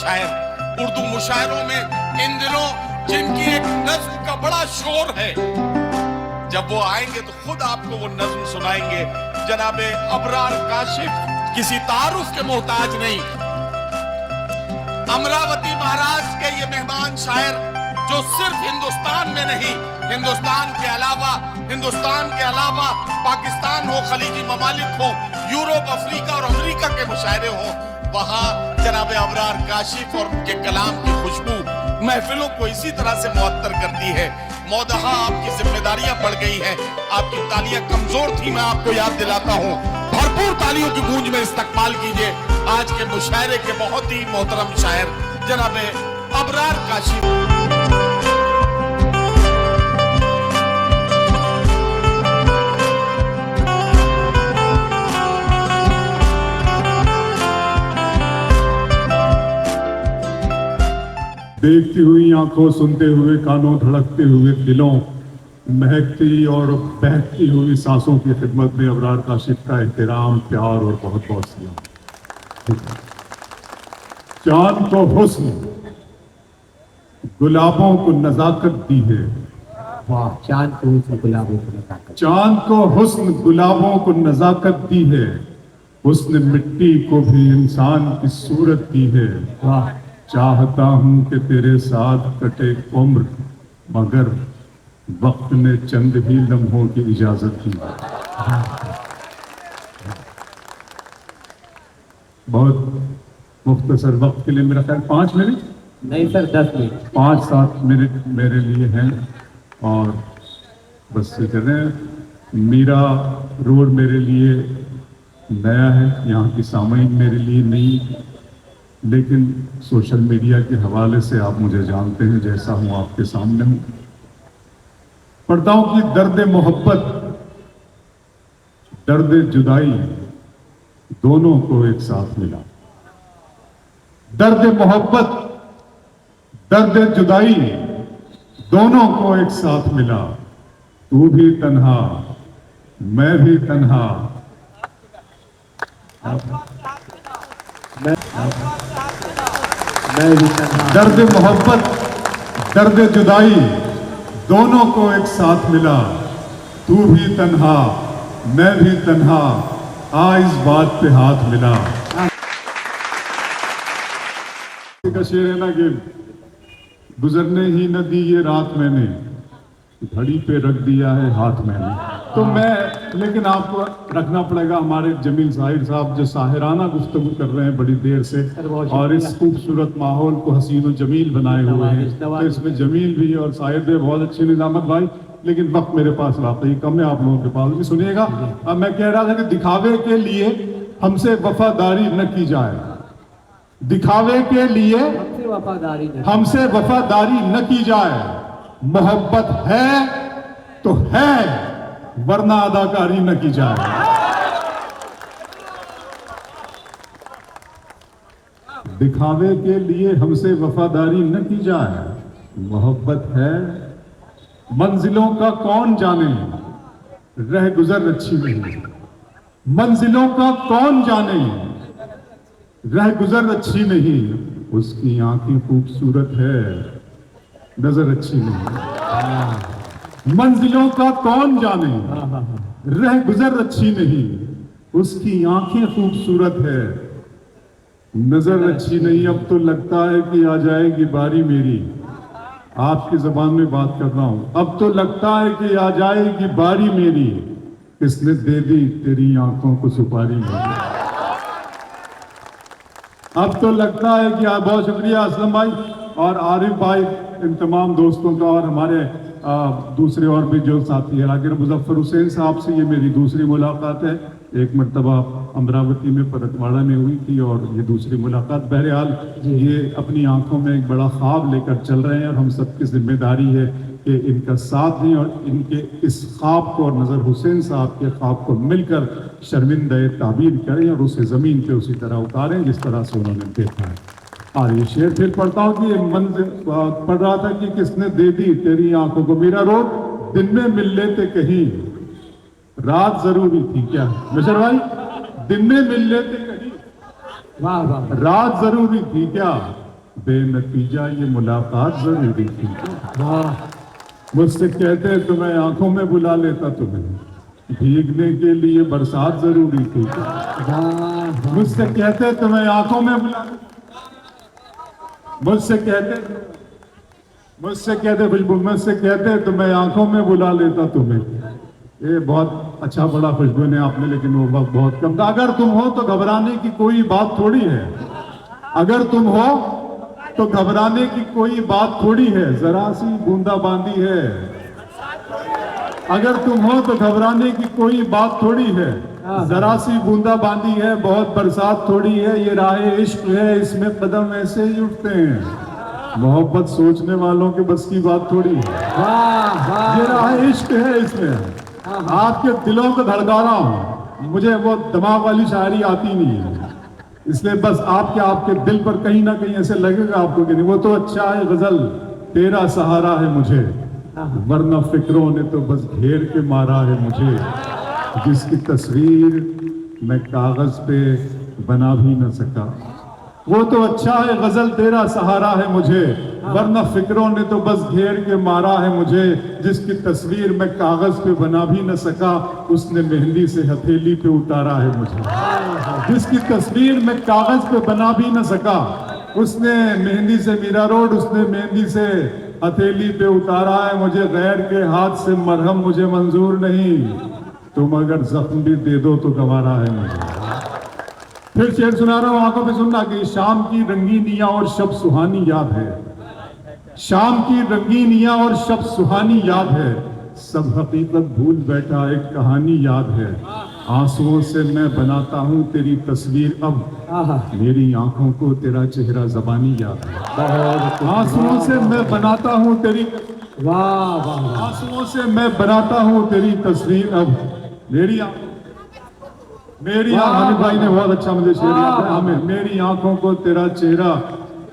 शायर उर्दू मुशायरों में इन दिनों जिनकी एक नज्म का बड़ा शोर है, जब वो आएंगे तो खुद आपको वो नज्म सुनाएंगे। जनाबे अबरार काशिफ किसी तारुफ के मोहताज नहीं, अमरावती महाराज के ये मेहमान शायर जो सिर्फ हिंदुस्तान में नहीं, हिंदुस्तान के अलावा पाकिस्तान हो, खलीजी ममालिक हो, यूरोप, अफ्रीका और अमेरिका के मुशायरे हो, वहां जनाब अबरार काशिफ और उनके कलाम की खुशबू महफिलों को इसी तरह से मुअत्तर करती है। मौदहा आपकी जिम्मेदारियां बढ़ गई हैं, आपकी तालियां कमजोर थी, मैं आपको याद दिलाता हूं। भरपूर तालियों की गूंज में इस्तकबाल कीजिए आज के मुशायरे के बहुत ही मोहतरम शायर जनाब अबरार काशिफ। देखती हुई आंखों, सुनते हुए कानों, धड़कते हुए दिलों, महकती और बहती हुई सांसों की खिदमत में अबरार काशिफ का एहतराम, प्यार और बहुत बहुत सलाम। चांद को हुस्न गुलाबों को नजाकत दी है। वाह, चांद को हुस्न गुलाबों को नजाकत, चांद को हुस्न गुलाबों को नजाकत दी है, उसने मिट्टी को भी इंसान की सूरत दी है। वाह, चाहता हूं कि तेरे साथ कटे उम्र, मगर वक्त ने चंद ही लम्हों की इजाजत दी। बहुत मुख्तसर वक्त के लिए मेरा ख्याल 5 मिनट नहीं सर 10 मिनट, 5-7 मिनट मेरे लिए हैं और बस से चलें। मीरा रोड मेरे लिए नया है, यहाँ की सामयिक मेरे लिए नई, लेकिन सोशल मीडिया के हवाले से आप मुझे जानते हैं, जैसा हूं आपके सामने हूं। पर्दाओं की दर्द मोहब्बत, दर्द जुदाई दोनों को एक साथ मिला। दर्द मोहब्बत, दर्द जुदाई दोनों को एक साथ मिला। तू भी तन्हा, मैं भी तन्हा, मैं भी तन्हा। दर्द मोहब्बत, दर्द जुदाई दोनों को एक साथ मिला। तू भी तन्हा, मैं भी तन्हा, आ इस बात पे हाथ मिला। का शेर है ना कि गुजरने ही न दी ये रात मैंने, घड़ी पे रख दिया है हाथ मैंने। तो मैं, लेकिन आपको रखना पड़ेगा हमारे जमील साहिर साहब जो साहिराना गुफ्तगू कर रहे हैं बड़ी देर से, और इस खूबसूरत माहौल को हसीन और जमील बनाए हुए हैं। तो इसमें जमील भी और साहिर भी बहुत अच्छे, निजामत भाई, लेकिन वक्त मेरे पास वाकई कम है, आप लोगों के पास भी। सुनिएगा, अब मैं कह रहा था कि दिखावे के लिए हमसे वफादारी न की जाए, दिखावे के लिए हमसे वफादारी न की जाए। मोहब्बत है तो है, वरना अदाकारी न की जाए। दिखावे के लिए हमसे वफादारी न की जाए, मोहब्बत है। मंजिलों का कौन जाने, रह गुजर अच्छी नहीं। मंजिलों का कौन जाने, रह गुजर अच्छी नहीं। उसकी आंखें खूबसूरत है, नजर अच्छी नहीं। मंजिलों का कौन जाने, रह गुजर अच्छी नहीं। उसकी आंखें खूबसूरत है, नजर अच्छी नहीं। अब तो लगता है कि आ जाएगी बारी मेरी, आपकी जबान में बात कर रहा हूं। अब तो लगता है कि आ जाएगी बारी मेरी, किसने दे दी तेरी आंखों को सुपारी मेरी। अब तो लगता है कि बहुत शुक्रिया असलम भाई और आरिफ भाई, इन तमाम दोस्तों का, और हमारे दूसरे और भी जो साथी हैं। आगे मुजफ्फर हुसैन साहब से ये मेरी दूसरी मुलाकात है। एक मरतबा अमरावती में परतवाड़ा में हुई थी और ये दूसरी मुलाकात। बहरहाल ये अपनी आंखों में एक बड़ा ख्वाब लेकर चल रहे हैं और हम सबकी जिम्मेदारी है कि इनका साथ दें और इनके इस ख्वाब को और नज़र हुसैन साहब के ख्वाब को मिलकर शर्मिंदा ताबीर करें और उसे ज़मीन पे उसी तरह उतारें जिस तरह से उन्होंने देखा है। और ये शेर फिर पढ़ता हूँ कि मंजिल पढ़ रहा था कि किसने दे दी तेरी आंखों को। मीरा रोड दिन में मिल लेते कहीं, रात जरूरी थी क्या। मिशर भाई, दिन में मिल लेते कहीं, वाह वाह, रात जरूरी थी क्या। बेनतीजा ये मुलाकात जरूरी थी। वाह मुझसे कहते तो मैं आंखों में बुला लेता तुम्हें, भीगने के लिए बरसात जरूरी थी। वाह मुझसे कहते तो मैं आंखों में बुला, मुझसे कहते खुशबू, मुझसे कहते तो मैं आंखों में बुला लेता तुम्हें। ये बहुत अच्छा बड़ा खुशबू ने आपने, लेकिन वो वक्त बहुत कम था। अगर तुम हो तो घबराने की कोई बात थोड़ी है, अगर तुम हो तो घबराने की कोई बात थोड़ी है, जरा सी बूंदाबांदी है। अगर तुम हो तो घबराने की कोई बात थोड़ी है, जरा सी बूंदाबांदी है, बहुत बरसात थोड़ी है। ये राह इश्क है, इसमें कदम ऐसे ही उठते हैं। मोहब्बत सोचने वालों के बस की बात थोड़ी है। वाह वाह ये राह इश्क है, इसमें आपके दिलों को धड़का रहा हूं। मुझे वो दिमाग वाली शायरी आती नहीं है, इसलिए बस आपके दिल पर कहीं ना कहीं ऐसे लगेगा आपको कि नहीं वो तो अच्छा है गजल, तेरा सहारा है मुझे, वरना फिक्रों ने तो बस घेर के मारा है मुझे, जिसकी तस्वीर मैं कागज पे बना भी न सका। वो तो अच्छा है गजल, तेरा सहारा है मुझे, वरना फिक्रों ने तो बस घेर के मारा है मुझे, जिसकी तस्वीर मैं कागज पे बना भी न सका, उसने मेहंदी से हथेली पे उतारा है मुझे। जिसकी तस्वीर मैं कागज पे बना भी न सका, उसने मेहंदी से मीरा रोड, उसने मेहंदी से हथेली पे उतारा है मुझे। गैर के हाथ से मरहम मुझे मंजूर नहीं, तुम अगर जख्म भी दे दो तो गंवारा है मुझे। फिर शेर सुना रहा हूं, आंखों पे सुनना कि शाम की रंगीनियां और शब सुहानी याद है, शाम की रंगीनियां और शब सुहानी याद है, सब हकीकत भूल बैठा एक कहानी याद है। आंसुओं से मैं बनाता हूँ तेरी तस्वीर अब, मेरी आंखों को तेरा चेहरा ज़बानी याद है। आंसुओं से मैं बनाता हूँ तेरी, वाह वाह आंसुओं से मैं बनाता हूँ तेरी तस्वीर अब, मेरी हामिद भाई ने बहुत अच्छा मुझे शेर याद है, हमें मेरी आंखों को तेरा चेहरा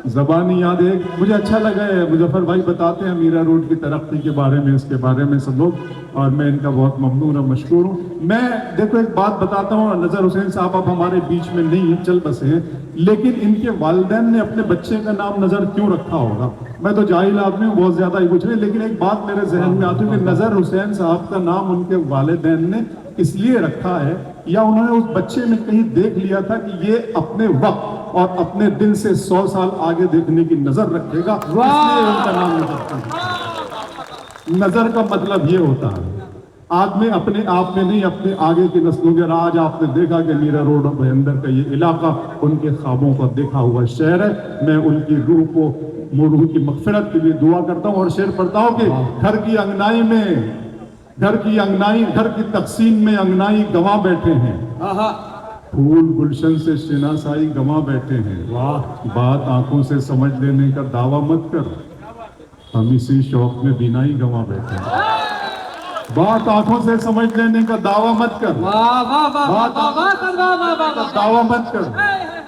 ज़बानी याद है। मुझे अच्छा लगा है, मुजफ्फर भाई बताते हैं मीरा रोड की तरक्की के बारे में, इसके बारे में सब लोग, और मैं इनका बहुत ममनून और मशकूर हूँ। मैं देखो एक बात बताता हूँ, नज़र हुसैन साहब अब हमारे बीच में नहीं है, चल बसे हैं, लेकिन इनके वालिदैन ने अपने बच्चे का नाम नज़र क्यों रखा होगा? मैं तो जाहिल आदमी हूँ, बहुत ज़्यादा ही कुछ नहीं, लेकिन एक बात मेरे जहन में आती है कि नज़र हुसैन साहब का नाम उनके वालिदैन ने इसलिए रखा है, या उन्होंने उस बच्चे में कहीं देख लिया था कि ये अपने वक्त और अपने दिन से 100 साल आगे देखने की नजर रखेगा, इसलिए उनका नाम नजर। नजर का मतलब ये होता है आदमी अपने आप में नहीं, अपने आगे की नस्लों के। आज आपने देखा कि मीरा रोड भयंदर का ये इलाका उनके ख्वाबों का देखा हुआ शहर है। मैं उनकी रूह को, रूह की मगफिरत के लिए दुआ करता हूँ और शेर पढ़ता हूँ कि घर की अंगनाई में, घर की तकसीम में अंगनाई गंवा बैठे हैं, फूल गुलशन से शिनासाई गंवा बैठे हैं। वाह, बात आंखों से समझ लेने का दावा मत कर, हम इसी शौक में बिनाई गंवा बैठे हैं। बात आंखों से समझ लेने का दावा मत कर, दावा मत कर,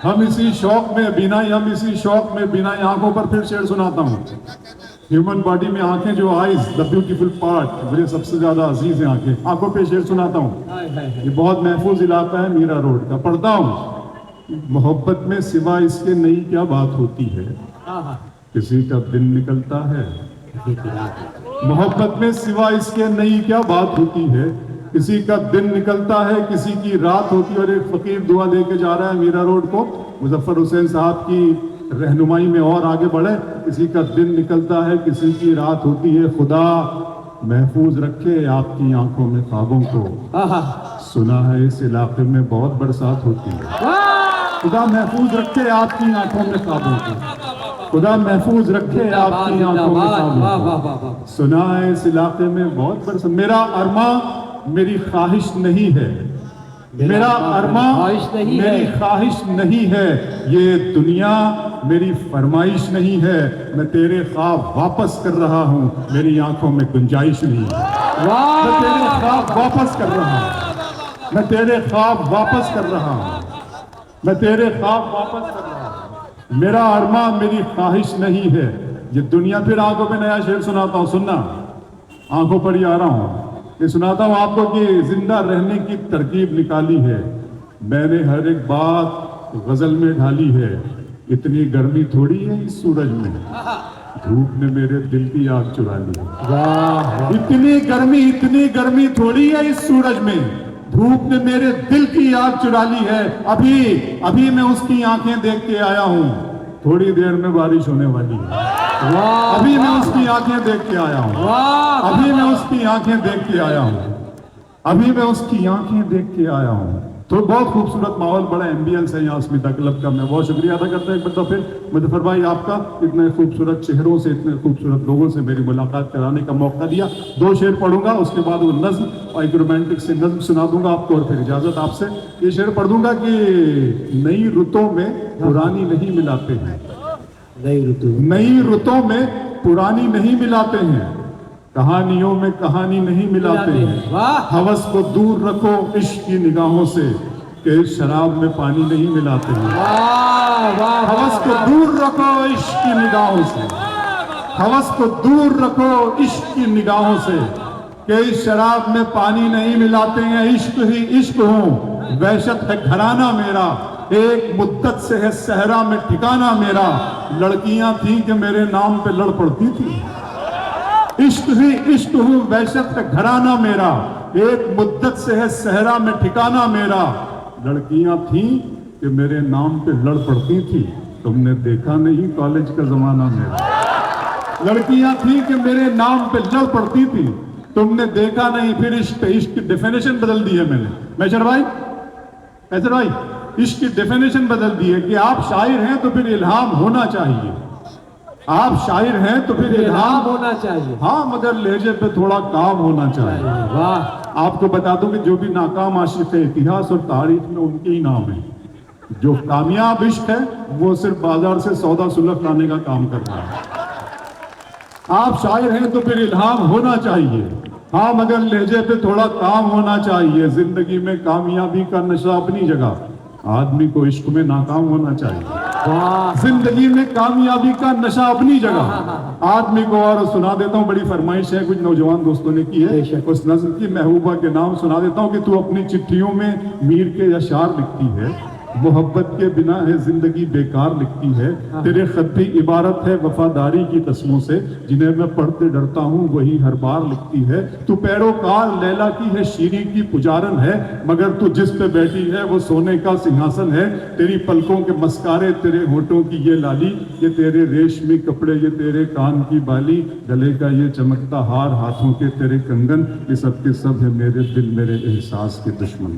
हम इसी शौक में बिनाई, हम इसी शौक में बिनाई। आंखों पर फिर शेर सुनाता हूँ। ह्यूमन बॉडी में आंखें जो आईज, द ब्यूटीफुल पार्ट, मुझे सबसे ज्यादा अजीज है आंखें। आंखों पे शेर सुनाता हूँ, ये बहुत महफूज इलाका है मीरा रोड का। पढ़ता हूँ, मोहब्बत में सिवा इसके नई क्या बात होती है, किसी का दिन निकलता है। मोहब्बत में सिवा इसके नई क्या बात होती है, किसी का दिन निकलता है, किसी की रात होती है। और एक फकीर दुआ लेके जा रहा है मीरा रोड को, मुजफ्फर हुसैन साहब की रहनुमाई में और आगे बढ़े। किसी का दिन निकलता है, किसी की रात होती है, खुदा महफूज रखे आपकी आंखों में ख्वाबों को। सुना है इस इलाके में बहुत बरसात होती है, खुदा महफूज रखे आपकी आंखों में ख्वाबों को, खुदा महफूज रखे आपकी आंखों में ख्वाबों को। सुना है इस इलाके में बहुत बरसात। मेरा अरमा मेरी ख्वाहिश नहीं है, मेरा अरमा मेरी ख्वाहिश नहीं है, ये दुनिया मेरी फरमाइश नहीं है। मैं तेरे ख्वाब वापस कर रहा हूँ, मेरी आंखों में गुंजाइश नहीं है। मैं तेरे ख्वाब वापस कर रहा हूँ, मैं तेरे ख्वाब वापस कर रहा हूँ, मैं तेरे ख्वाब वापस कर रहा हूँ। मेरा अरमा मेरी ख्वाहिश नहीं है, ये दुनिया। फिर आंखों पे नया शेर सुनाता हूँ, सुनना, आंखों पर ही आ रहा हूँ। ये सुनाता हूँ आपको कि जिंदा रहने की तरकीब निकाली है, मैंने हर एक बात गजल में ढाली है। इतनी गर्मी थोड़ी है इस सूरज में, धूप ने मेरे दिल की आग चुरा ली। वाह वाह इतनी गर्मी थोड़ी है इस सूरज में, धूप ने मेरे दिल की आग चुरा ली है। अभी मैं उसकी आंखें देख के आया हूं, थोड़ी देर में बारिश होने वाली है। वाह अभी मैं उसकी आंखें देख के आया हूं, वाह अभी मैं उसकी आंखें देख के आया हूं, अभी मैं उसकी आंखें देख के आया हूं। तो बहुत खूबसूरत माहौल, बड़ा एम्बियंस है यहाँ स्मिता क्लब का। मैं बहुत शुक्रिया अदा करता हूँ एक बार फिर मुजफ्फर भाई आपका, इतने खूबसूरत चेहरों से, इतने खूबसूरत लोगों से मेरी मुलाकात कराने का मौका दिया। 2 शेर पढ़ूंगा, उसके बाद वो नज्म और एक रोमांटिक से नज्म सुना दूंगा आपको, और फिर इजाजत आपसे। ये शेर पढ़ दूंगा कि नई रुतों में पुरानी नहीं मिलाते हैं, नई रुतों में पुरानी नहीं मिलाते हैं, कहानियों में कहानी नहीं मिलाते हैं। वाह हवस को दूर रखो इश्क की निगाहों से, कि शराब में पानी नहीं मिलाते हैं। वाह वाह हवस को दूर रखो इश्क की निगाहों से, हवस को दूर रखो इश्क की निगाहों से, कि शराब में पानी नहीं मिलाते हैं। इश्क ही इश्क हूँ, वहशत है घराना मेरा, एक मुद्दत से है सहरा में ठिकाना मेरा। लड़कियां थी कि मेरे नाम पे लड़ पड़ती थी। इश्क ही इश्क हूँ, वहशत है घराना मेरा, एक मुद्दत से है सहरा में ठिकाना मेरा। लड़कियां थी कि मेरे नाम पे लड़ पड़ती थी, तुमने देखा नहीं कॉलेज का जमाना मेरा। लड़कियां थी कि मेरे नाम पे लड़ पड़ती थी, तुमने देखा नहीं। फिर इश्क की डेफिनेशन बदल दी है मैंने। मैशर भाई इश्क की डेफिनेशन बदल दी है कि आप शायर हैं तो फिर इल्हाम होना चाहिए, आप शायर हैं तो फिर इल्हाम होना चाहिए। हाँ, मगर लहजे पे थोड़ा काम होना चाहिए। वाह आपको बता दूं कि जो भी नाकाम आशिक है इतिहास और तारीख में उनके ही नाम है। जो कामयाब इश्क है वो सिर्फ बाजार से सौदा सुलभ लाने का काम कर रहा है। आप शायर हैं तो फिर इल्हाम होना चाहिए, हाँ, मगर लहजे पे थोड़ा काम होना चाहिए। जिंदगी में कामयाबी का नशा अपनी जगह, आदमी को इश्क में नाकाम होना चाहिए। वाह जिंदगी में कामयाबी का नशा अपनी जगह आदमी को। और सुना देता हूँ, बड़ी फरमाइश है, कुछ नौजवान दोस्तों ने की है, उस नज़्म की महबूबा के नाम सुना देता हूँ कि तू अपनी चिट्ठियों में मीर के अशार लिखती है, मोहब्बत के बिना है जिंदगी बेकार लिखती है। तेरे खत भी इबारत है वफादारी की कस्मों से, जिन्हें मैं पढ़ते डरता हूँ वही हर बार लिखती है। तू पैरोकार लैला की है, शीरी की पुजारन है, मगर तू जिस पे बैठी है वो सोने का सिंहासन है। तेरी पलकों के मस्कारे, तेरे होठों की ये लाली, ये तेरे रेशमी कपड़े, ये तेरे कान की बाली, गले का ये चमकता हार, हाथों के तेरे कंगन, ये सब के सब है मेरे दिल मेरे एहसास के दुश्मन।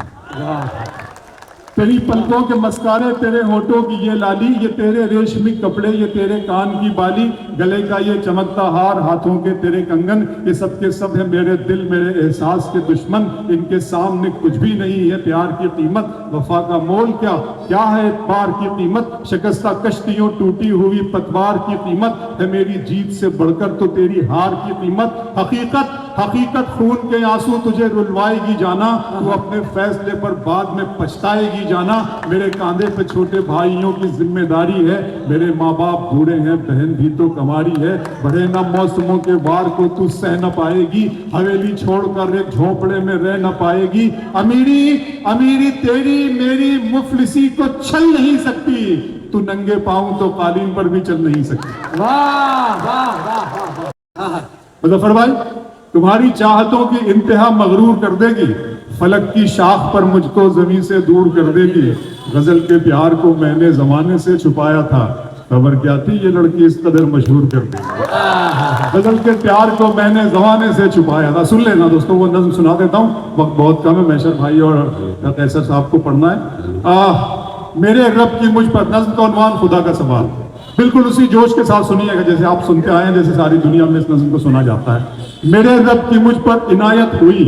तेरी पलकों के मस्कारे, तेरे होठों की ये लाली, ये तेरे रेशमी कपड़े, ये तेरे कान की बाली, गले का ये चमकता हार, हाथों के तेरे कंगन, ये सब के सब है मेरे दिल मेरे एहसास के दुश्मन। इनके सामने कुछ भी नहीं है प्यार की कीमत, वफा का मोल क्या क्या है इतबार की कीमत। शिकस्ता कश्तियों टूटी हुई पतवार की कीमत है मेरी जीत से बढ़कर तो तेरी हार की कीमत। हकीकत हकीकत खून के आंसू तुझे रुलवाएगी जाना, तू अपने फैसले पर बाद में पछताएगी जाना। मेरे कांधे पे छोटे भाइयों की जिम्मेदारी है, मेरे माँ बाप बूढ़े हैं, बहन भी तो कमारी है। बढ़े ना मौसमों के वार को तू सह न पाएगी, हवेली छोड़कर एक झोपड़े में रह न पाएगी। अमीरी अमीरी तेरी मेरी मुफलिसी को छल नहीं सकती, तू नंगे पाँव तो कालीन पर भी चल नहीं सकती। वाह वाह वाह वाह। मुजफ्फर भाई, तुम्हारी चाहतों की इंतहा मगरूर कर देगी, फलक की शाख पर मुझको जमीन से दूर कर देगी। गजल के प्यार को मैंने जमाने से छुपाया था, खबर क्या थी ये लड़की इस कदर मशहूर कर देगी। गजल के प्यार को मैंने जमाने से छुपाया था। सुन लेना दोस्तों, वो नज़्म सुना देता हूँ, वक्त बहुत कम है। मैशर भाई और कैसर साहब को पढ़ना है। मेरे रब की मुझ पर, नज़्म का उन्वान खुदा का सवाल, बिल्कुल उसी जोश के साथ सुनिएगा जैसे आप सुनते आए हैं, जैसे सारी दुनिया में इस नज़्म को सुना जाता है। मेरे रब की मुझ पर इनायत हुई,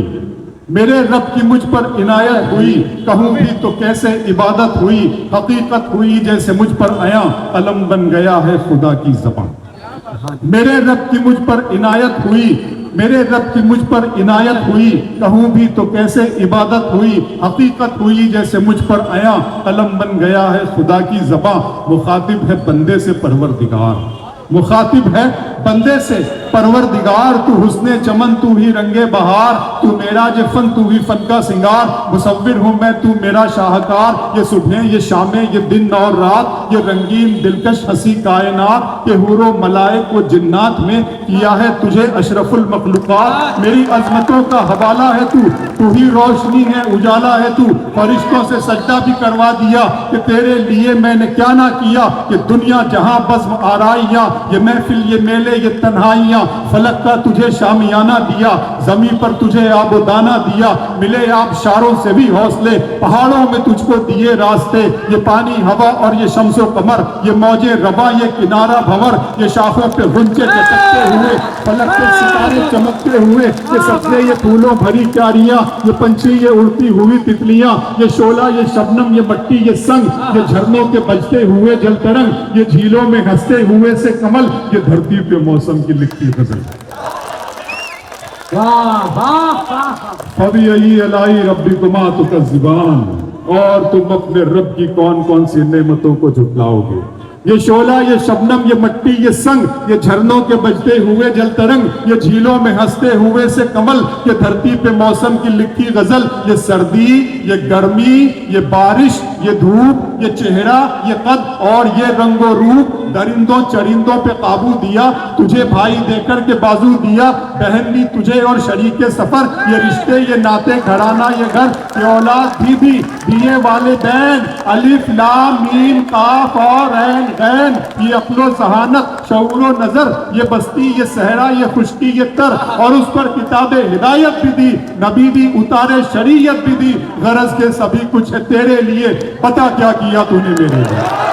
मेरे रब की मुझ पर इनायत हुई, कहूँ भी तो कैसे इबादत हुई। हकीकत हुई जैसे मुझ पर आया, कलम बन गया है खुदा की ज़बान। मेरे रब की मुझ पर इनायत हुई, मेरे रब की मुझ पर इनायत हुई, कहूँ भी तो कैसे इबादत हुई। हकीकत हुई जैसे मुझ पर आया, कलम बन गया है खुदा की ज़बां। मुखातिब है बंदे से परवरदिगार, मुखातिब है बंदे से, परवरदिगार तू हुस्ने चमन, तू ही रंगे बहार, तू मेरा जे फन, तू ही फन का सिंगार, मुसव्विर हूँ मैं, तू मेरा शाहकार। ये सुबह ये शामें ये दिन और रात, ये रंगीन दिलकश हंसी कायनात, ये हूरो मलाइक व जिन्नात में किया है तुझे अशरफुल मखलूकात। मेरी अजमतों का हवाला है तू ही रोशनी है उजाला है तू, फरिश्तों से सजदा भी करवा दिया कि तेरे लिए मैंने क्या ना किया। ये दुनिया जहां बज़्म आराइयां, ये महफिल ये मेले ये तन्हाइयां, फलक का तुझे शामियाना दिया, जमीन पर तुझे आबोदाना दिया। मिले आप शारों से भी हौसले, पहाड़ों में तुझको दिए रास्ते, ये पानी हवा और ये शम्सो कमर, ये मौजे रवा ये किनारा भंवर, ये शाखों पे गुंजे चटकते हुए, फलक पे सितारे चमकते हुए, ये सब्जे ये फूलों भरी क्यारियां, ये पंछी ये उड़ती हुई तितलियां, ये शोला ये शबनम ये मट्टी ये संग, ये झरनों के बजते हुए जल तरंग, ये झीलों में हंसते हुए से कमल, ये धरती पे मौसम की लिखती गजल। वाह वाह वाह। फबियई अलाई रब्बिकुमा तुकज़्ज़िबान, और तुम अपने रब की कौन कौन सी नेमतों को झुटलाओगे। ये शोला ये शबनम ये मट्टी ये संग, ये झरनों के बजते हुए जल तरंग, ये झीलों में हंसते हुए से कमल, ये धरती पे मौसम की लिखी गजल। ये सर्दी ये गर्मी ये बारिश ये धूप ये चेहरा ये कद और ये रंगो रूप, दरिंदों चरिंदों पे काबू दिया, तुझे भाई देकर के बाजू दिया, बहन भी तुझे और शरीके सफर, ये रिश्ते ये नाते घराना ये घर, ये औलाद भी दिए वाले बैन, अलिफ लाम मीम काफ और ऐन गैन, ये अक्लो जहानत शऊरो नजर, ये बस्ती ये सहरा ये खुश्की ये तर, और उस पर किताबे हिदायत भी दी, नबी भी उतारे शरीयत भी दी, गरज के सभी कुछ है तेरे लिए, पता क्या किया तूने मेरे लिए।